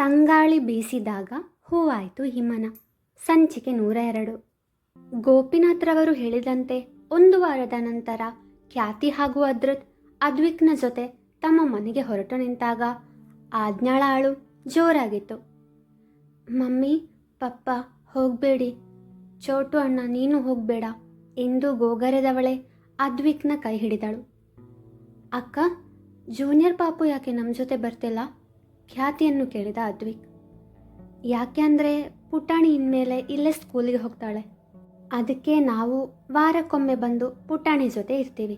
ತಂಗಾಳಿ ಬೀಸಿದಾಗ ಹೂವಾಯಿತು ಹಿಮನ. ಸಂಚಿಕೆ 102. ಗೋಪಿನಾಥ್ರವರು ಹೇಳಿದಂತೆ 1 ವಾರದ ನಂತರ ಖ್ಯಾತಿ ಹಾಗೂ ಅದ್ವಿಕ್ನ ಜೊತೆ ತಮ್ಮ ಮನೆಗೆ ಹೊರಟು ನಿಂತಾಗ ಆಜ್ಞಾಳ ಅಳು ಜೋರಾಗಿತ್ತು. ಮಮ್ಮಿ, ಪಪ್ಪ ಹೋಗಬೇಡಿ, ಚೋಟು ಅಣ್ಣ ನೀನು ಹೋಗಬೇಡ ಎಂದು ಗೋಗರೆದವಳೆ ಅದ್ವಿಕ್ನ ಕೈ ಹಿಡಿದಳು. ಅಕ್ಕ, ಜೂನಿಯರ್ ಪಾಪು ಯಾಕೆ ನಮ್ಮ ಜೊತೆ ಬರ್ತಿಲ್ಲ? ಖ್ಯಾತಿಯನ್ನು ಕೇಳಿದ ಅದ್ವಿಕ್. ಯಾಕೆ ಅಂದರೆ ಪುಟಾಣಿ ಇನ್ಮೇಲೆ ಇಲ್ಲೇ ಸ್ಕೂಲಿಗೆ ಹೋಗ್ತಾಳೆ, ಅದಕ್ಕೆ ನಾವು ವಾರಕ್ಕೊಮ್ಮೆ ಬಂದು ಪುಟಾಣಿ ಜೊತೆ ಇರ್ತೀವಿ.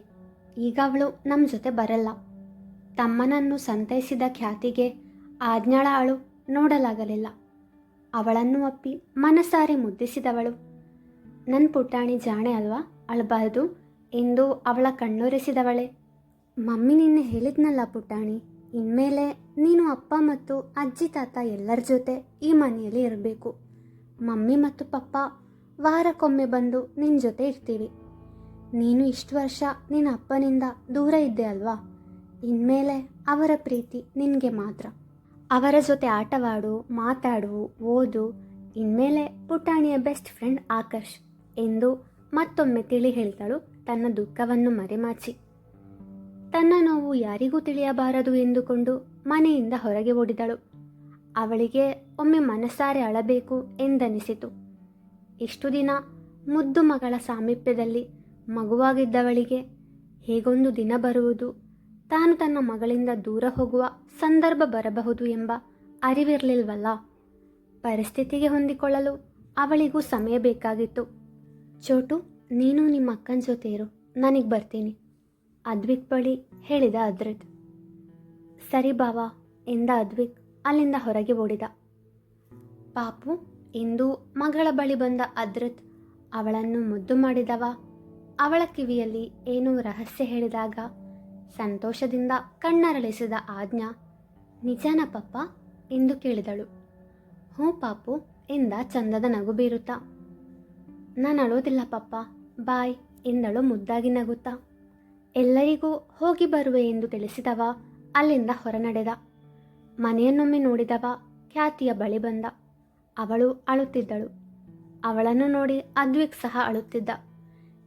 ಈಗ ಅವಳು ನಮ್ಮ ಜೊತೆ ಬರಲ್ಲ. ತಮ್ಮನನ್ನು ಸಂತೈಸಿದ ಖ್ಯಾತಿಗೆ ಆಜ್ಞಾಳ ಅಳು ನೋಡಲಾಗಲಿಲ್ಲ. ಅವಳನ್ನು ಅಪ್ಪಿ ಮನಸಾರೆ ಮುದ್ದಿಸಿದವಳು, ನನ್ನ ಪುಟಾಣಿ ಜಾಣೆ ಅಲ್ವಾ, ಅಳಬಾರ್ದು ಎಂದು ಅವಳ ಕಣ್ಣೊರೆಸಿದವಳೆ. ಮಮ್ಮಿ ನಿನ್ನೆ ಹೇಳಿದ್ನಲ್ಲ ಪುಟಾಣಿ, ಇನ್ಮೇಲೆ ನೀನು ಅಪ್ಪ ಮತ್ತು ಅಜ್ಜಿ ತಾತ ಎಲ್ಲರ ಜೊತೆ ಈ ಮನೆಯಲ್ಲಿ ಇರಬೇಕು. ಮಮ್ಮಿ ಮತ್ತು ಪಪ್ಪ ವಾರಕ್ಕೊಮ್ಮೆ ಬಂದು ನಿನ್ನ ಜೊತೆ ಇರ್ತೀವಿ. ನೀನು ಇಷ್ಟು ವರ್ಷ ನಿನ್ನ ಅಪ್ಪನಿಂದ ದೂರ ಇದ್ದೆ ಅಲ್ವಾ, ಇನ್ಮೇಲೆ ಅವರ ಪ್ರೀತಿ ನಿನಗೆ ಮಾತ್ರ. ಅವರ ಜೊತೆ ಆಟವಾಡು, ಮಾತಾಡು, ಓದು. ಇನ್ಮೇಲೆ ಪುಟಾಣಿಯ ಬೆಸ್ಟ್ ಫ್ರೆಂಡ್ ಆಕರ್ಷ್ ಎಂದು ಮತ್ತೊಮ್ಮೆ ತಿಳಿ ಹೇಳಿದಳು ತನ್ನ ದುಃಖವನ್ನು ಮರೆಮಾಚಿ. ತನ್ನ ನೋವು ಯಾರಿಗೂ ತಿಳಿಯಬಾರದು ಎಂದುಕೊಂಡು ಮನೆಯಿಂದ ಹೊರಗೆ ಓಡಿದಳು. ಅವಳಿಗೆ ಒಮ್ಮೆ ಮನಸಾರೆ ಅಳಬೇಕು ಎಂದನಿಸಿತು. ಇಷ್ಟು ದಿನ ಮುದ್ದು ಮಗಳ ಸಾಮೀಪ್ಯದಲ್ಲಿ ಮಗುವಾಗಿದ್ದವಳಿಗೆ ಹೇಗೊಂದು ದಿನ ಬರುವುದು, ತಾನು ತನ್ನ ಮಗಳಿಂದ ದೂರ ಹೋಗುವ ಸಂದರ್ಭ ಬರಬಹುದು ಎಂಬ ಅರಿವಿರಲಿಲ್ವಲ್ಲ. ಪರಿಸ್ಥಿತಿಗೆ ಹೊಂದಿಕೊಳ್ಳಲು ಅವಳಿಗೂ ಸಮಯ ಬೇಕಾಗಿತ್ತು. ಚೋಟು, ನೀನು ನಿಮ್ಮ ಅಕ್ಕನ ಜೊತೆ ಇರು, ನನಗೆ ಬರ್ತೀನಿ, ಅದ್ವಿಕ್ ಬಳಿ ಹೇಳಿದ ಅದ್ರಿತ್. ಸರಿ ಬಾವಾ ಎಂದ ಅದ್ವಿಕ್ ಅಲ್ಲಿಂದ ಹೊರಗೆ ಓಡಿದ. ಪಾಪು ಎಂದು ಮಗಳ ಬಳಿ ಬಂದ ಅದ್ರಿತ್ ಅವಳನ್ನು ಮುದ್ದು ಮಾಡಿದವ ಅವಳ ಕಿವಿಯಲ್ಲಿ ಏನೋ ರಹಸ್ಯ ಹೇಳಿದಾಗ ಸಂತೋಷದಿಂದ ಕಣ್ಣರಳಿಸಿದ ಆಜ್ಞಾ, ನಿಜಾನ ಪಪ್ಪ ಎಂದು ಕೇಳಿದಳು. ಹ್ಞೂ ಪಾಪು ಎಂದ ಚಂದದ ನಗು ಬೀರುತ್ತಾ. ನಾನು ಅಳೋದಿಲ್ಲ ಪಪ್ಪ, ಬಾಯ್ ಎಂದಳು ಮುದ್ದಾಗಿ ನಗುತ್ತಾ. ಎಲ್ಲರಿಗೂ ಹೋಗಿ ಬರುವೆ ಎಂದು ತಿಳಿಸಿದವ ಅಲ್ಲಿಂದ ಹೊರನಡೆದ. ಮನೆಯನ್ನೊಮ್ಮೆ ನೋಡಿದವ ಖ್ಯಾತಿಯ ಬಳಿ ಬಂದ. ಅವಳು ಅಳುತ್ತಿದ್ದಳು. ಅವಳನ್ನು ನೋಡಿ ಅದ್ವಿಕ್ ಸಹ ಅಳುತ್ತಿದ್ದ.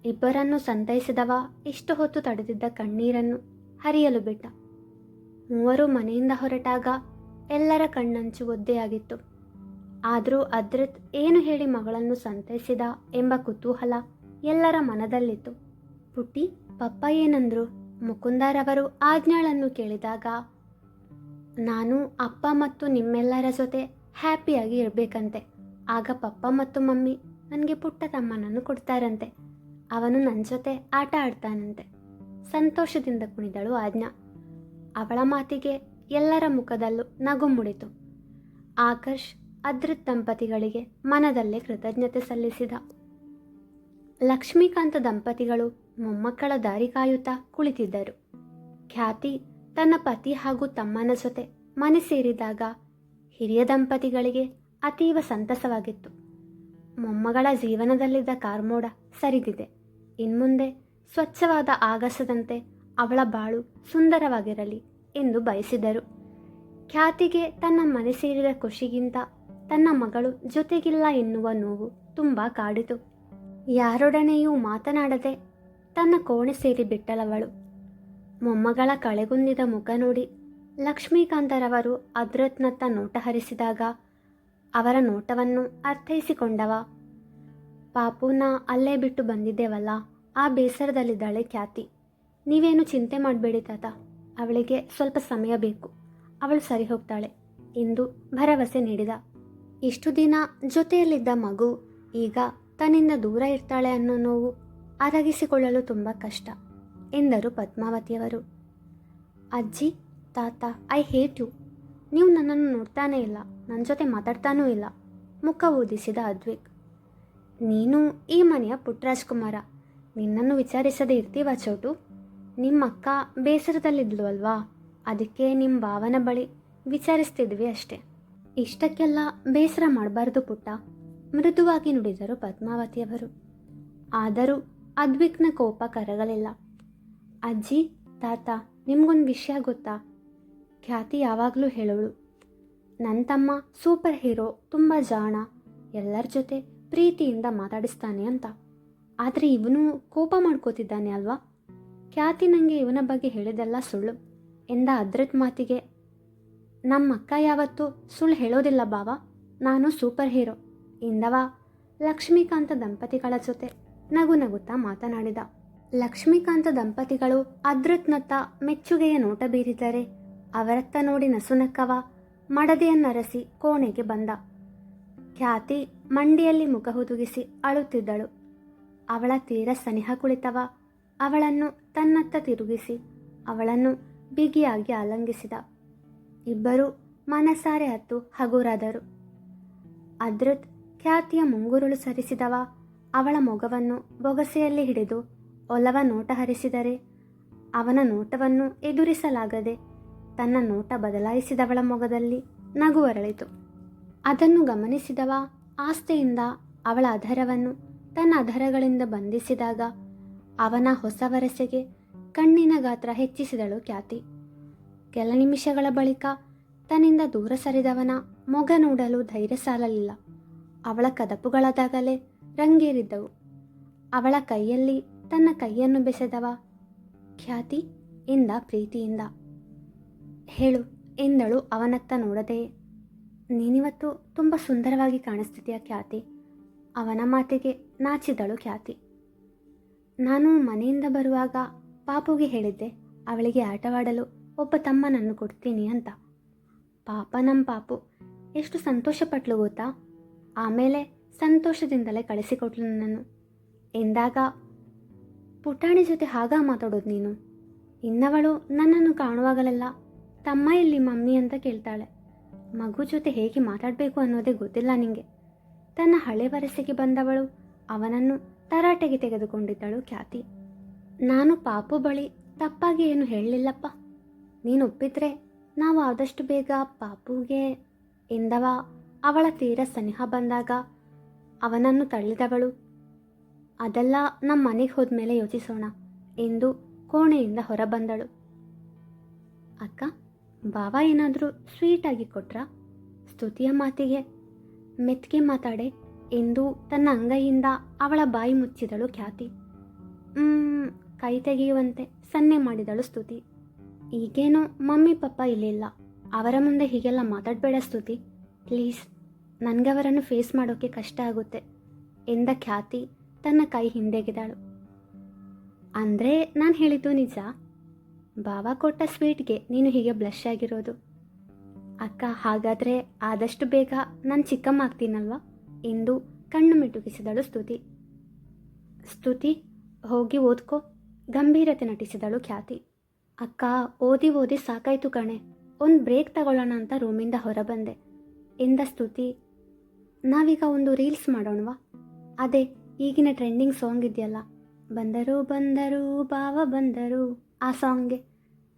ಇಬ್ಬರನ್ನು ಸಂತೈಸಿದವ ಇಷ್ಟು ಹೊತ್ತು ತಡೆದಿದ್ದ ಕಣ್ಣೀರನ್ನು ಹರಿಯಲು ಬಿಟ್ಟ. ಮೂವರು ಮನೆಯಿಂದ ಹೊರಟಾಗ ಎಲ್ಲರ ಕಣ್ಣಂಚು ಒದ್ದೆಯಾಗಿತ್ತು. ಆದರೂ ಅದ್ರಿತ್ ಏನು ಹೇಳಿ ಮಗಳನ್ನು ಸಂತೈಸಿದ ಎಂಬ ಕುತೂಹಲ ಎಲ್ಲರ ಮನದಲ್ಲಿತ್ತು. ಪುಟ್ಟಿ, ಪಪ್ಪ ಏನಂದ್ರು? ಮುಕುಂದರವರು ಆಜ್ಞಾಳನ್ನು ಕೇಳಿದಾಗ, ನಾನು ಅಪ್ಪ ಮತ್ತು ನಿಮ್ಮೆಲ್ಲರ ಜೊತೆ ಹ್ಯಾಪಿಯಾಗಿ ಇರಬೇಕಂತೆ. ಆಗ ಪಪ್ಪ ಮತ್ತು ಮಮ್ಮಿ ನನಗೆ ಪುಟ್ಟ ತಮ್ಮನನ್ನು ಕೊಡ್ತಾರಂತೆ. ಅವನು ನನ್ನ ಜೊತೆ ಆಟ ಆಡ್ತಾನಂತೆ. ಸಂತೋಷದಿಂದ ಕುಣಿದಳು ಆಜ್ಞಾ. ಅವಳ ಮಾತಿಗೆ ಎಲ್ಲರ ಮುಖದಲ್ಲೂ ನಗು ಮೂಡಿತು. ಆಕರ್ಷ್ ಅದ್ರಿತ್ ದಂಪತಿಗಳಿಗೆ ಮನದಲ್ಲೇ ಕೃತಜ್ಞತೆ ಸಲ್ಲಿಸಿದ. ಲಕ್ಷ್ಮೀಕಾಂತ ದಂಪತಿಗಳು ಮೊಮ್ಮಕ್ಕಳ ದಾರಿ ಕಾಯುತ್ತಾ ಕುಳಿತಿದ್ದರು. ಖ್ಯಾತಿ ತನ್ನ ಪತಿ ಹಾಗೂ ತಮ್ಮನ ಜೊತೆ ಮನೆ ಸೇರಿದಾಗ ಹಿರಿಯ ದಂಪತಿಗಳಿಗೆ ಅತೀವ ಸಂತಸವಾಗಿತ್ತು. ಮೊಮ್ಮಗಳ ಜೀವನದಲ್ಲಿದ್ದ ಕಾರ್ಮೋಡ ಸರಿದಿದೆ. ಇನ್ಮುಂದೆ ಸ್ವಚ್ಛವಾದ ಆಗಸದಂತೆ ಅವಳ ಬಾಳು ಸುಂದರವಾಗಿರಲಿ ಎಂದು ಬಯಸಿದರು. ಖ್ಯಾತಿಗೆ ತನ್ನ ಮನೆ ಸೇರಿದ ಖುಷಿಗಿಂತ ತನ್ನ ಮಗಳು ಜೊತೆಗಿಲ್ಲ ಎನ್ನುವ ನೋವು ತುಂಬ ಕಾಡಿತು. ಯಾರೊಡನೆಯೂ ಮಾತನಾಡದೆ ತನ್ನ ಕೋಣೆ ಸೇರಿ ಬಿಟ್ಟಳವಳು. ಮೊಮ್ಮಗಳ ಕಳೆಗುಂದಿದ ಮುಖ ನೋಡಿ ಲಕ್ಷ್ಮೀಕಾಂತರವರು ಅದ್ರತ್ನತ್ತ ನೋಟ ಹರಿಸಿದಾಗ ಅವರ ನೋಟವನ್ನು ಅರ್ಥೈಸಿಕೊಂಡವ. ಪಾಪುನ ಅಲ್ಲೇ ಬಿಟ್ಟು ಬಂದಿದ್ದೇವಲ್ಲ, ಆ ಬೇಸರದಲ್ಲಿದ್ದಾಳೆ ಖ್ಯಾತಿ. ನೀವೇನು ಚಿಂತೆ ಮಾಡಬೇಡಿ ತಾತ, ಅವಳಿಗೆ ಸ್ವಲ್ಪ ಸಮಯ ಬೇಕು, ಅವಳು ಸರಿ ಹೋಗ್ತಾಳೆ ಎಂದು ಭರವಸೆ ನೀಡಿದ. ಇಷ್ಟು ದಿನ ಜೊತೆಯಲ್ಲಿದ್ದ ಮಗು ಈಗ ತನ್ನಿಂದ ದೂರ ಇರ್ತಾಳೆ ಅನ್ನೋ ನೋವು ಅರಗಿಸಿಕೊಳ್ಳಲು ತುಂಬ ಕಷ್ಟ ಎಂದರು ಪದ್ಮಾವತಿಯವರು. ಅಜ್ಜಿ, ತಾತ, ಐ ಹೇಟ್ ಯು. ನೀವು ನನ್ನನ್ನು ನೋಡ್ತಾನೇ ಇಲ್ಲ, ನನ್ನ ಜೊತೆ ಮಾತಾಡ್ತಾನೂ ಇಲ್ಲ, ಮುಖ ಊದಿಸಿದ ಅದ್ವಿಕ್. ನೀನು ಈ ಮನೆಯ ಪುಟ್ಟರಾಜ್ಕುಮಾರ, ನಿನ್ನನ್ನು ವಿಚಾರಿಸದೆ ಇರ್ತೀವ ಚೋಟು? ನಿಮ್ಮ ಅಕ್ಕ ಬೇಸರದಲ್ಲಿದ್ಲು ಅಲ್ವಾ, ಅದಕ್ಕೆ ನಿಮ್ಮ ಭಾವನ ಬಳಿ ವಿಚಾರಿಸ್ತಿದ್ವಿ ಅಷ್ಟೆ. ಇಷ್ಟಕ್ಕೆಲ್ಲ ಬೇಸರ ಮಾಡಬಾರ್ದು ಪುಟ್ಟ, ಮೃದುವಾಗಿ ನುಡಿದರು ಪದ್ಮಾವತಿಯವರು. ಆದರೂ ಅದ್ವಿಕ್ನ ಕೋಪ ಕರಗಲಿಲ್ಲ. ಅಜ್ಜಿ, ತಾತ, ನಿಮಗೊಂದು ವಿಷಯ ಗೊತ್ತಾ? ಖ್ಯಾತಿ ಯಾವಾಗಲೂ ಹೇಳೋಳು, ನನ್ನ ತಮ್ಮ ಸೂಪರ್ ಹೀರೋ, ತುಂಬ ಜಾಣ, ಎಲ್ಲರ ಜೊತೆ ಪ್ರೀತಿಯಿಂದ ಮಾತಾಡಿಸ್ತಾನೆ ಅಂತ. ಆದರೆ ಇವನು ಕೋಪ ಮಾಡ್ಕೋತಿದ್ದಾನೆ ಅಲ್ವಾ? ಖ್ಯಾತಿ ನನಗೆ ಇವನ ಬಗ್ಗೆ ಹೇಳಿದೆಲ್ಲ ಸುಳ್ಳು ಎಂದ ಅದ್ರತ್ ಮಾತಿಗೆ, ನಮ್ಮ ಅಕ್ಕ ಯಾವತ್ತೂ ಸುಳ್ಳು ಹೇಳೋದಿಲ್ಲ ಬಾವ, ನಾನು ಸೂಪರ್ ಹೀರೋ ಎಂದವ ಲಕ್ಷ್ಮೀಕಾಂತ ದಂಪತಿಗಳ ಜೊತೆ ನಗು ನಗುತ್ತಾ ಮಾತನಾಡಿದ. ಲಕ್ಷ್ಮೀಕಾಂತ ದಂಪತಿಗಳು ಅದ್ರತ್ನತ್ತ ಮೆಚ್ಚುಗೆಯ ನೋಟ ಬೀರಿದರೆ ಅವರತ್ತ ನೋಡಿ ನಸುನಕ್ಕವ ಮಡದೆಯನ್ನರಸಿ ಕೋಣೆಗೆ ಬಂದ. ಖ್ಯಾತಿ ಮಂಡಿಯಲ್ಲಿ ಮುಖ ಹುದುಗಿಸಿ ಅಳುತ್ತಿದ್ದಳು. ಅವಳ ತೀರ ಸನಿಹ ಕುಳಿತವ ಅವಳನ್ನು ತನ್ನತ್ತ ತಿರುಗಿಸಿ ಅವಳನ್ನು ಬಿಗಿಯಾಗಿ ಆಲಂಗಿಸಿದ. ಇಬ್ಬರು ಮನಸಾರೆ ಹತ್ತು ಹಗುರಾದರು. ಅದ್ರತ್ ಖ್ಯಾತಿಯ ಮುಂಗುರುಳು ಸರಿಸಿದವ ಅವಳ ಮೊಗವನ್ನು ಬೊಗಸೆಯಲ್ಲಿ ಹಿಡಿದು ಒಲವ ನೋಟ ಹರಿಸಿದರೆ ಅವನ ನೋಟವನ್ನು ಎದುರಿಸಲಾಗದೆ ತನ್ನ ನೋಟ ಬದಲಾಯಿಸಿದವಳ ಮೊಗದಲ್ಲಿ ನಗು ಅರಳಿತು. ಅದನ್ನು ಗಮನಿಸಿದವ ಆಸ್ತೆಯಿಂದ ಅವಳ ಅಧರವನ್ನು ತನ್ನ ಅಧರಗಳಿಂದ ಬಂಧಿಸಿದಾಗ ಅವನ ಹೊಸ ವರಸೆಗೆ ಕಣ್ಣಿನ ಗಾತ್ರ ಹೆಚ್ಚಿಸಿದಳು ಖ್ಯಾತಿ. ಕೆಲ ನಿಮಿಷಗಳ ಬಳಿಕ ತನ್ನಿಂದ ದೂರ ಸರಿದವನ ಮೊಗ ನೋಡಲು ಧೈರ್ಯ ಸಾಲಲಿಲ್ಲ. ಅವಳ ಕದಪುಗಳದಾಗಲೇ ರಂಗೇರಿದ್ದವು. ಅವಳ ಕೈಯಲ್ಲಿ ತನ್ನ ಕೈಯನ್ನು ಬೆಸೆದವ ಖ್ಯಾತಿ ಎಂದ ಪ್ರೀತಿಯಿಂದ. ಹೇಳು ಎಂದಳು ಅವನತ್ತ ನೋಡದೆ. ನೀನಿವತ್ತು ತುಂಬ ಸುಂದರವಾಗಿ ಕಾಣಿಸ್ತಿದೆಯಾ ಖ್ಯಾತಿ. ಅವನ ಮಾತಿಗೆ ನಾಚಿದಳು ಖ್ಯಾತಿ. ನಾನು ಮನೆಯಿಂದ ಬರುವಾಗ ಪಾಪುಗೆ ಹೇಳಿದ್ದೆ ಅವಳಿಗೆ ಆಟವಾಡಲು ಒಬ್ಬ ತಮ್ಮನನ್ನು ಕೊಡ್ತೀನಿ ಅಂತ. ಪಾಪ ನಮ್ಮ ಪಾಪು ಎಷ್ಟು ಸಂತೋಷಪಟ್ಲು ಗೊತ್ತಾ. ಆಮೇಲೆ ಸಂತೋಷದಿಂದಲೇ ಕಳಿಸಿಕೊಟ್ಲು ನನ್ನನ್ನು ಎಂದಾಗ, ಪುಟಾಣಿ ಜೊತೆ ಹಾಗ ಮಾತಾಡೋದು ನೀನು. ಇನ್ನವಳು ನನ್ನನ್ನು ಕಾಣುವಾಗಲೆಲ್ಲ ತಮ್ಮ ಎಲ್ಲಿ ಮಮ್ಮಿ ಅಂತ ಕೇಳ್ತಾಳೆ. ಮಗು ಜೊತೆ ಹೇಗೆ ಮಾತಾಡಬೇಕು ಅನ್ನೋದೇ ಗೊತ್ತಿಲ್ಲ ನಿಂಗೆ. ತನ್ನ ಹಳೆ ವರಸೆಗೆ ಬಂದವಳು ಅವನನ್ನು ತರಾಟೆಗೆ ತೆಗೆದುಕೊಂಡಿದ್ದಳು ಖ್ಯಾತಿ. ನಾನು ಪಾಪು ಬಳಿ ತಪ್ಪಾಗಿ ಏನು ಹೇಳಲಿಲ್ಲಪ್ಪ. ನೀನು ಒಪ್ಪಿದ್ರೆ ನಾವು ಆದಷ್ಟು ಬೇಗ ಪಾಪುಗೆ ಎಂದವ ಅವಳ ತೀರ ಸನಿಹ ಬಂದಾಗ ಅವನನ್ನು ತಳ್ಳಿದವಳು. ಅದೆಲ್ಲ ನಮ್ಮ ಮನೆಗೆ ಹೋದ್ಮೇಲೆ ಯೋಚಿಸೋಣ ಎಂದು ಕೋಣೆಯಿಂದ ಹೊರಬಂದಳು. ಅಕ್ಕ, ಬಾವ ಏನಾದರೂ ಸ್ವೀಟಾಗಿ ಕೊಟ್ರಾ? ಸ್ತುತಿಯ ಮಾತಿಗೆ ಮೆತ್ಗೆ ಮಾತಾಡೆ ಎಂದು ತನ್ನ ಅಂಗೈಯಿಂದ ಅವಳ ಬಾಯಿ ಮುಚ್ಚಿದಳು ಖ್ಯಾತಿ. ಕೈ ತೆಗೆಯುವಂತೆ ಸನ್ನೆ ಮಾಡಿದಳು ಸ್ತುತಿ. ಈಗೇನೋ ಮಮ್ಮಿ ಪಪ್ಪ ಇಲ್ಲಿಲ್ಲ, ಅವರ ಮುಂದೆ ಹೀಗೆಲ್ಲ ಮಾತಾಡಬೇಡ ಸ್ತುತಿ ಪ್ಲೀಸ್, ನನಗವರನ್ನು ಫೇಸ್ ಮಾಡೋಕ್ಕೆ ಕಷ್ಟ ಆಗುತ್ತೆ ಎಂದ ಖ್ಯಾತಿ ತನ್ನ ಕೈ ಹಿಂದೆಗೆದಳು. ಅಂದರೆ ನಾನು ಹೇಳಿದ್ದು ನಿಜ. ಬಾವ ಕೊಟ್ಟ ಸ್ವೀಟ್ಗೆ ನೀನು ಹೀಗೆ ಬ್ಲಶ್ ಆಗಿರೋದು. ಅಕ್ಕ, ಹಾಗಾದರೆ ಆದಷ್ಟು ಬೇಗ ನಾನು ಚಿಕ್ಕಮ್ಮ ಆಗ್ತೀನಲ್ವ ಎಂದು ಕಣ್ಣು ಮಿಟುಕಿಸಿದಳು ಸ್ತುತಿ. ಸ್ತುತಿ, ಹೋಗಿ ಓದ್ಕೋ, ಗಂಭೀರತೆ ನಟಿಸಿದಳು ಖ್ಯಾತಿ. ಅಕ್ಕ, ಓದಿ ಓದಿ ಸಾಕಾಯ್ತು ಕಣೆ, ಒಂದು ಬ್ರೇಕ್ ತಗೊಳ್ಳೋಣ ಅಂತ ರೂಮಿಂದ ಹೊರಬಂದೆ ಎಂದ ಸ್ತುತಿ. ನಾವೀಗ ಒಂದು ರೀಲ್ಸ್ ಮಾಡೋಣವಾ? ಅದೇ ಈಗಿನ ಟ್ರೆಂಡಿಂಗ್ ಸಾಂಗ್ ಇದೆಯಲ್ಲ, ಬಂದರು ಬಂದರು ಬಾವ ಬಂದರು, ಆ ಸಾಂಗ್ಗೆ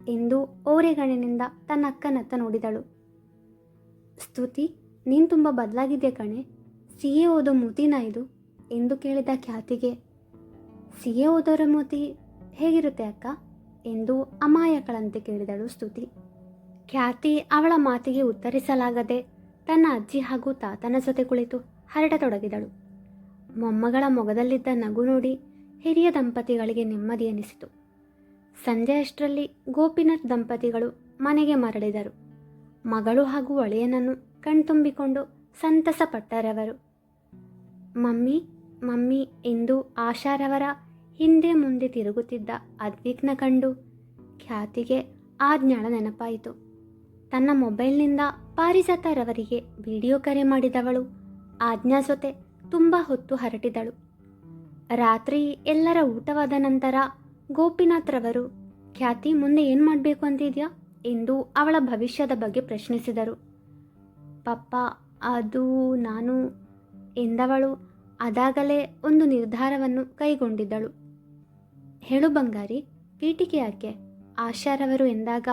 ಎಂದು ಓರೆಗಣ್ಣಿನಿಂದ ತನ್ನ ಅಕ್ಕನತ್ತ ನೋಡಿದಳು. ಸ್ತುತಿ, ನೀನು ತುಂಬ ಬದಲಾಗಿದೆಯಾ ಕಣೆ, CA ಓದೋ ಮೂತಿನ ಇದು ಎಂದು ಕೇಳಿದ ಖ್ಯಾತಿಗೆ, CA ಓದೋರ ಮೂತಿ ಹೇಗಿರುತ್ತೆ ಅಕ್ಕ ಎಂದು ಅಮಾಯಕಳಂತೆ ಕೇಳಿದಳು ಸ್ತುತಿ. ಖ್ಯಾತಿ ಅವಳ ಮಾತಿಗೆ ಉತ್ತರಿಸಲಾಗದೆ ತನ್ನ ಅಜ್ಜಿ ಹಾಗೂ ತಾತನ ಜೊತೆ ಕುಳಿತು ಹರಡತೊಡಗಿದಳು. ಮೊಮ್ಮಗಳ ಮೊಗದಲ್ಲಿದ್ದ ನಗು ನೋಡಿ ಹಿರಿಯ ದಂಪತಿಗಳಿಗೆ ನೆಮ್ಮದಿ ಎನಿಸಿತು. ಸಂಜೆ ಅಷ್ಟರಲ್ಲಿ ಗೋಪಿನಾಥ್ ದಂಪತಿಗಳು ಮನೆಗೆ ಮರಳಿದರು. ಮಗಳು ಹಾಗೂ ಒಳೆಯನನ್ನು ಕಣ್ತುಂಬಿಕೊಂಡು ಸಂತಸಪಟ್ಟರವರು. ಮಮ್ಮಿ ಮಮ್ಮಿ ಎಂದು ಆಶಾರವರ ಹಿಂದೆ ಮುಂದೆ ತಿರುಗುತ್ತಿದ್ದ ಅದ್ವಿಕ್ನ ಕಂಡು ಖ್ಯಾತಿಗೆ ಆಜ್ಞಾಳ ನೆನಪಾಯಿತು. ತನ್ನ ಮೊಬೈಲ್ನಿಂದ ಪಾರಿಜಾತರವರಿಗೆ ವಿಡಿಯೋ ಕರೆ ಮಾಡಿದವಳು ಆಜ್ಞಾ ಜೊತೆ ತುಂಬ ಹೊತ್ತು ಹರಟಿದಳು. ರಾತ್ರಿ ಎಲ್ಲರ ಊಟವಾದ ನಂತರ ಗೋಪಿನಾಥ್ರವರು, ಖ್ಯಾತಿ ಮುಂದೆ ಏನು ಮಾಡಬೇಕು ಅಂತಿದ್ಯಾ ಎಂದು ಅವಳ ಭವಿಷ್ಯದ ಬಗ್ಗೆ ಪ್ರಶ್ನಿಸಿದರು. ಪಪ್ಪ, ಅದು ನಾನು ಎಂದವಳು ಅದಾಗಲೇ ಒಂದು ನಿರ್ಧಾರವನ್ನು ಕೈಗೊಂಡಿದ್ದಳು. ಹೇಳು ಬಂಗಾರಿ, ಪೀಟಿಕೆ ಯಾಕೆ? ಆಶಾರವರು ಎಂದಾಗ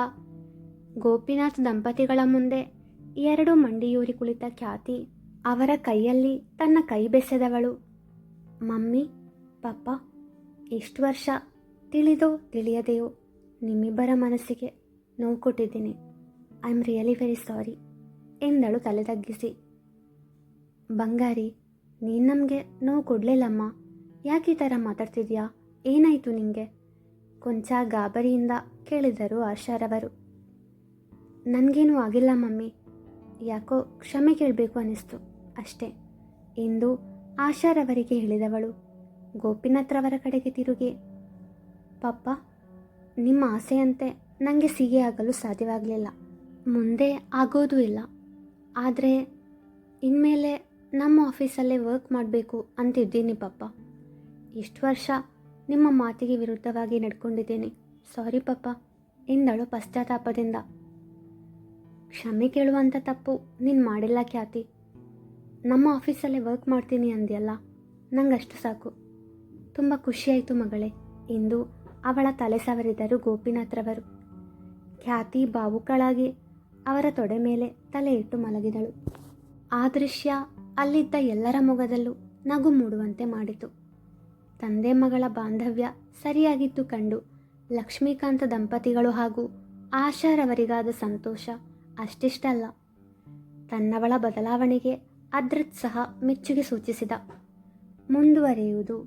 ಗೋಪಿನಾಥ್ ದಂಪತಿಗಳ ಮುಂದೆ ಎರಡು ಮಂಡಿಯೂರಿ ಕುಳಿತ ಖ್ಯಾತಿ ಅವರ ಕೈಯಲ್ಲಿ ತನ್ನ ಕೈ ಬೆಸೆದವಳು. ಮಮ್ಮಿ ಪಪ್ಪ, ಎಷ್ಟು ವರ್ಷ ತಿಳಿದೋ ತಿಳಿಯದೆಯೋ ನಿಮ್ಮಿಬ್ಬರ ಮನಸ್ಸಿಗೆ ನೋವು ಕೊಟ್ಟಿದ್ದೀನಿ. I am really very sorry ಎಂದಳು ತಲೆ ತಗ್ಗಿಸಿ. ಬಂಗಾರಿ, ನೀನು ನಮಗೆ ನೋವು ಕೊಡಲಿಲ್ಲಮ್ಮ. ಯಾಕೆ ಈ ಥರ ಮಾತಾಡ್ತಿದ್ಯಾ? ಏನಾಯಿತು ನಿನಗೆ? ಕೊಂಚ ಗಾಬರಿಯಿಂದ ಕೇಳಿದರು ಆಶಾರವರು. ನನಗೇನೂ ಆಗಿಲ್ಲ ಮಮ್ಮಿ, ಯಾಕೋ ಕ್ಷಮೆ ಕೇಳಬೇಕು ಅನ್ನಿಸ್ತು ಅಷ್ಟೇ ಎಂದು ಆಶಾರವರಿಗೆ ಹೇಳಿದವಳು ಗೋಪಿನಾಥ್ರವರ ಕಡೆಗೆ ತಿರುಗಿ, ಪಪ್ಪ, ನಿಮ್ಮ ಆಸೆಯಂತೆ ನನಗೆ ಸಿಹಿ ಆಗಲು ಸಾಧ್ಯವಾಗಲಿಲ್ಲ, ಮುಂದೆ ಆಗೋದೂ ಇಲ್ಲ. ಆದರೆ ಇನ್ಮೇಲೆ ನಮ್ಮ ಆಫೀಸಲ್ಲೇ ವರ್ಕ್ ಮಾಡಬೇಕು ಅಂತಿದ್ದೀನಿ ಪಪ್ಪ. ಇಷ್ಟು ವರ್ಷ ನಿಮ್ಮ ಮಾತಿಗೆ ವಿರುದ್ಧವಾಗಿ ನಡ್ಕೊಂಡಿದ್ದೀನಿ. ಸಾರಿ ಪಪ್ಪ ಎಂದಳು ಪಶ್ಚಾತ್ತಾಪದಿಂದ. ಕ್ಷಮೆ ಕೇಳುವಂಥ ತಪ್ಪು ನೀನು ಮಾಡಿಲ್ಲ ಖ್ಯಾತಿ. ನಮ್ಮ ಆಫೀಸಲ್ಲೇ ವರ್ಕ್ ಮಾಡ್ತೀನಿ ಅಂದ್ಯಲ್ಲ, ನಂಗಷ್ಟು ಸಾಕು. ತುಂಬ ಖುಷಿಯಾಯಿತು ಮಗಳೇ ಎಂದು ಅವಳ ತಲೆ ಸವರಿದರು ಗೋಪಿನಾಥ್ರವರು. ಖ್ಯಾತಿ ಭಾವುಕಳಾಗಿ ಅವರ ತೊಡೆ ಮೇಲೆ ತಲೆ ಇಟ್ಟು ಮಲಗಿದಳು. ಆ ದೃಶ್ಯ ಅಲ್ಲಿದ್ದ ಎಲ್ಲರ ಮೊಗದಲ್ಲೂ ನಗು ಮೂಡುವಂತೆ ಮಾಡಿತು. ತಂದೆ ಮಗಳ ಬಾಂಧವ್ಯ ಸರಿಯಾಗಿದ್ದು ಕಂಡು ಲಕ್ಷ್ಮೀಕಾಂತ ದಂಪತಿಗಳು ಹಾಗೂ ಆಶಾರವರಿಗಾದ ಸಂತೋಷ ಅಷ್ಟಿಷ್ಟಲ್ಲ. ತನ್ನವಳ ಬದಲಾವಣೆಗೆ ಅದ್ರತ್ ಸಹ ಮೆಚ್ಚುಗೆ ಸೂಚಿಸಿದ. ಮುಂದುವರಿಯುವುದು